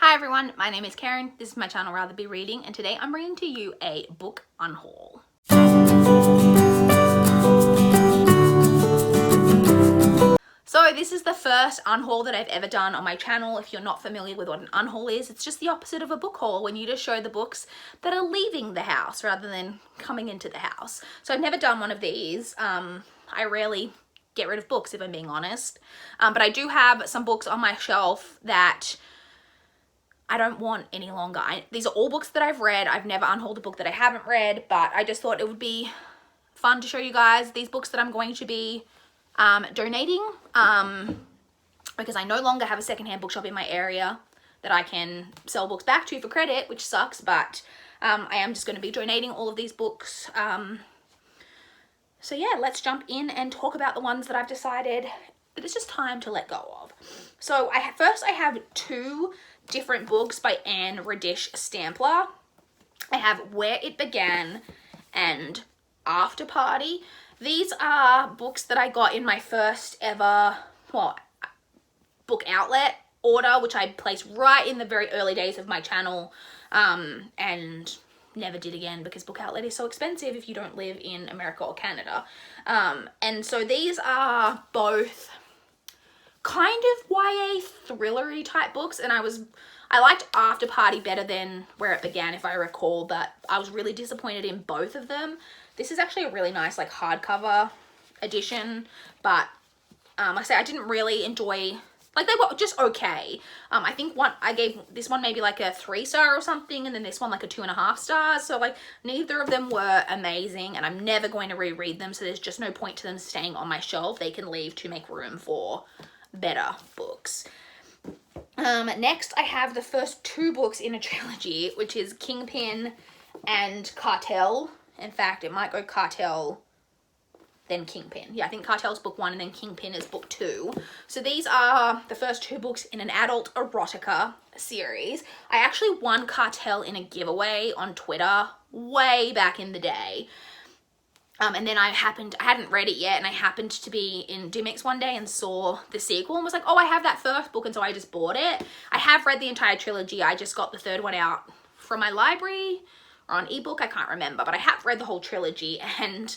Hi everyone, my name is Karen, this is my channel RatherBeReading, and today I'm bringing to you a book unhaul. So this is the first unhaul that I've ever done on my channel. If you're not familiar with what an unhaul is, it's just the opposite of a book haul when you just show the books that are leaving the house rather than coming into the house. So I've never done one of these. I rarely get rid of books if I'm being honest, but I do have some books on my shelf that I don't want any longer. These are all books that I've read. I've never unhauled a book that I haven't read, but I just thought it would be fun to show you guys these books that I'm going to be donating because I no longer have a secondhand bookshop in my area that I can sell books back to for credit, which sucks, but I am just going to be donating all of these books. So yeah, let's jump in and talk about the ones that I've decided that it's just time to let go of. So first I have two different books by Anne Radish Stampler. I have Where It Began and After Party. These are books that I got in my first ever, book outlet order, which I placed right in the very early days of my channel, and never did again because book outlet is so expensive if you don't live in America or Canada. And so these are both kind of YA thrillery type books, and I liked After Party better than Where It Began, if I recall, but I was really disappointed in both of them. This is actually a really nice like hardcover edition, but like I say, I didn't really enjoy, like they were just okay. I think I gave this one maybe like a 3-star or something, and then this one like a 2.5 stars. So like neither of them were amazing, and I'm never going to reread them, so there's just no point to them staying on my shelf. They can leave to make room for better books. Next I have the first two books in a trilogy, which is Kingpin and Cartel. In fact, it might go Cartel then Kingpin. Yeah, I think Cartel's book 1 and then Kingpin is book 2. So these are the first two books in an adult erotica series. I actually won Cartel in a giveaway on Twitter way back in the day. And then I hadn't read it yet, and I happened to be in Dimmicks one day and saw the sequel and was like, oh, I have that first book, and so I just bought it. I have read the entire trilogy. I just got the third one out from my library or on ebook, I can't remember, but I have read the whole trilogy, and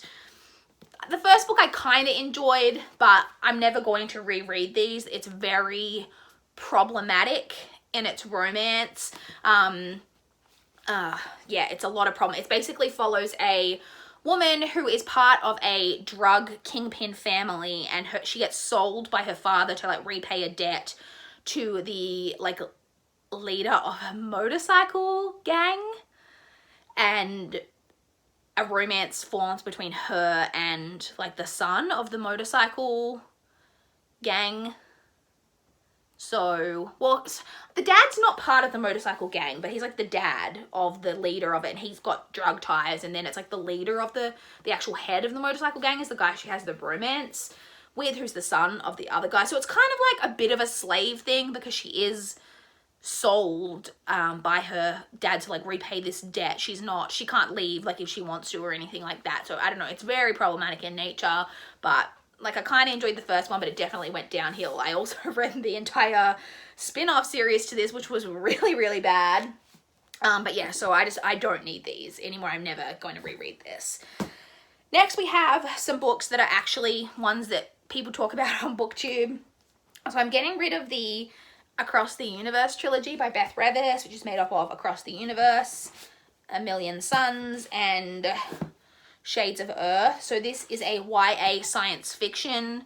the first book I kind of enjoyed, but I'm never going to reread these. It's very problematic in its romance. Yeah, it's a lot of problem. It basically follows a woman who is part of a drug kingpin family, and she gets sold by her father to like repay a debt to the like leader of a motorcycle gang, and a romance forms between her and like the son of the motorcycle gang. So, well, the dad's not part of the motorcycle gang, but he's like the dad of the leader of it, and he's got drug ties, and then it's like the leader of the actual head of the motorcycle gang is the guy she has the romance with, who's the son of the other guy. So it's kind of like a bit of a slave thing because she is sold by her dad to like repay this debt. She can't leave like if she wants to or anything like that. So I don't know, it's very problematic in nature, but like I kind of enjoyed the first one, but it definitely went downhill. I also read the entire spin-off series to this, which was really, really bad. But yeah, so I don't need these anymore. I'm never going to reread this. Next, we have some books that are actually ones that people talk about on BookTube. So I'm getting rid of the Across the Universe trilogy by Beth Revis, which is made up of Across the Universe, A Million Suns, and Shades of Earth. So this is a YA science fiction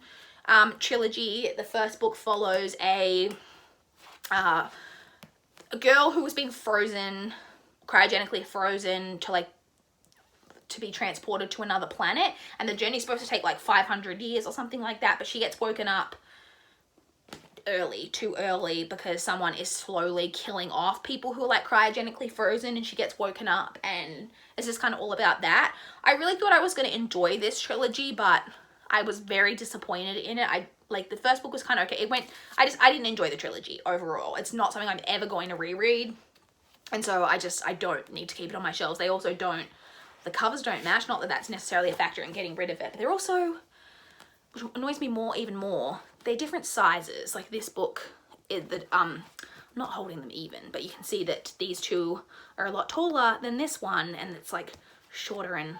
trilogy. The first book follows a girl who was being frozen, cryogenically frozen to be transported to another planet, and the journey's supposed to take like 500 years or something like that, but she gets woken up too early because someone is slowly killing off people who are like cryogenically frozen, and she gets woken up, and it's just kind of all about that. I really thought I was going to enjoy this trilogy, but I was very disappointed in it. Like the first book was kind of okay. I didn't enjoy the trilogy overall. It's not something I'm ever going to reread, and so I don't need to keep it on my shelves. They also the covers don't match. Not that that's necessarily a factor in getting rid of it, but they're also, which annoys me even more, they're different sizes. Like this book, the not holding them even, but you can see that these two are a lot taller than this one, and it's like shorter and,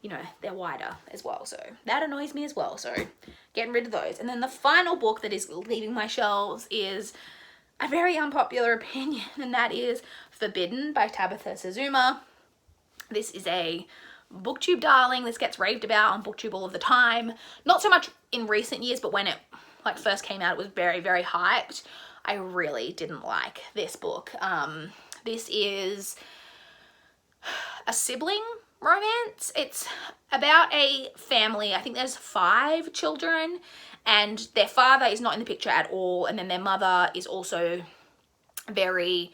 you know, they're wider as well. So that annoys me as well. So getting rid of those. And then the final book that is leaving my shelves is a very unpopular opinion, and that is Forbidden by Tabitha Suzuma. This is a booktube darling. This gets raved about on booktube all of the time. Not so much in recent years, but when it like first came out, it was very, very hyped. I really didn't like this book. This is a sibling romance. It's about a family. I think there's 5 children, and their father is not in the picture at all, and then their mother is also very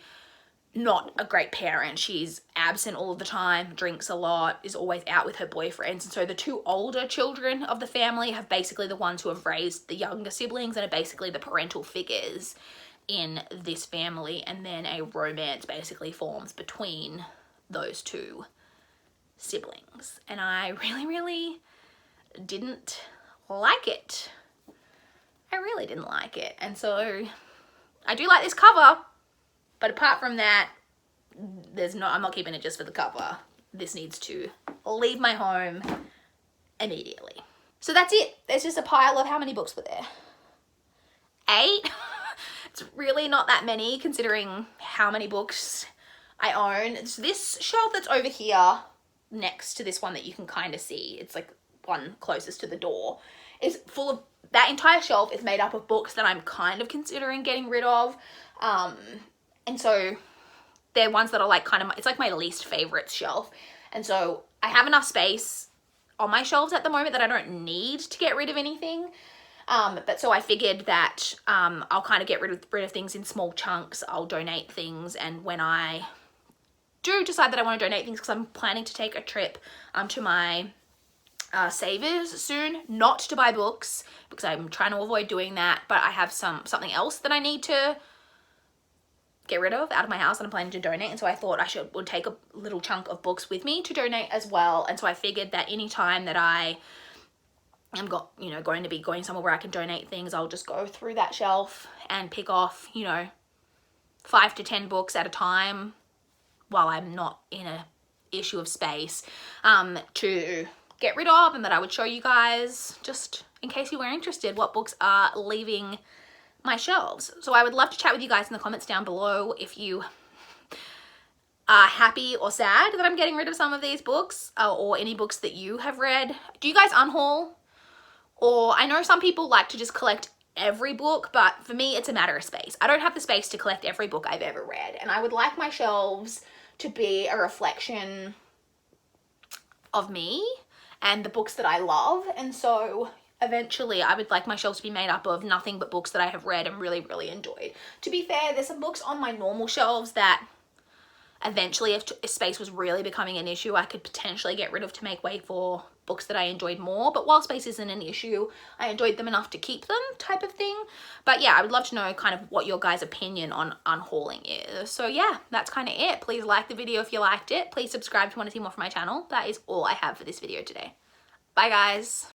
not a great parent. She's absent all the time, drinks a lot, is always out with her boyfriends. And so the 2 older children of the family have basically the ones who have raised the younger siblings and are basically the parental figures in this family. And then a romance basically forms between those 2 siblings. And I really, really didn't like it. I really didn't like it. And so I do like this cover, but apart from that, I'm not keeping it just for the cover. This needs to leave my home immediately. So that's it. There's just a pile of, how many books were there? 8? It's really not that many considering how many books I own. It's this shelf that's over here next to this one that you can kind of see. It's like one closest to the door. Is full of, that entire shelf is made up of books that I'm kind of considering getting rid of. And so they're ones that are like kind of, it's like my least favorite shelf. And so I have enough space on my shelves at the moment that I don't need to get rid of anything. But so I figured that I'll kind of get rid of things in small chunks. I'll donate things. And when I do decide that I want to donate things, because I'm planning to take a trip to my savers soon, not to buy books, because I'm trying to avoid doing that, but I have something else that I need to get rid of out of my house and I'm planning to donate. And so I thought I would take a little chunk of books with me to donate as well. And so I figured that any time that I am going to be going somewhere where I can donate things, I'll just go through that shelf and pick off, 5 to 10 books at a time while I'm not in a issue of space to get rid of, and that I would show you guys, just in case you were interested, what books are leaving my shelves. So I would love to chat with you guys in the comments down below if you are happy or sad that I'm getting rid of some of these books, or any books that you have read. Do you guys unhaul? Or I know some people like to just collect every book, but for me it's a matter of space. I don't have the space to collect every book I've ever read, and I would like my shelves to be a reflection of me and the books that I love. And so eventually I would like my shelves to be made up of nothing but books that I have read and really, really enjoyed. To be fair, there's some books on my normal shelves that eventually, if space was really becoming an issue, I could potentially get rid of to make way for books that I enjoyed more. But while space isn't an issue, I enjoyed them enough to keep them, type of thing. But yeah, I would love to know kind of what your guys' opinion on unhauling is. So yeah, that's kind of it. Please like the video if you liked it. Please subscribe if you want to see more from my channel. That is all I have for this video today. Bye guys.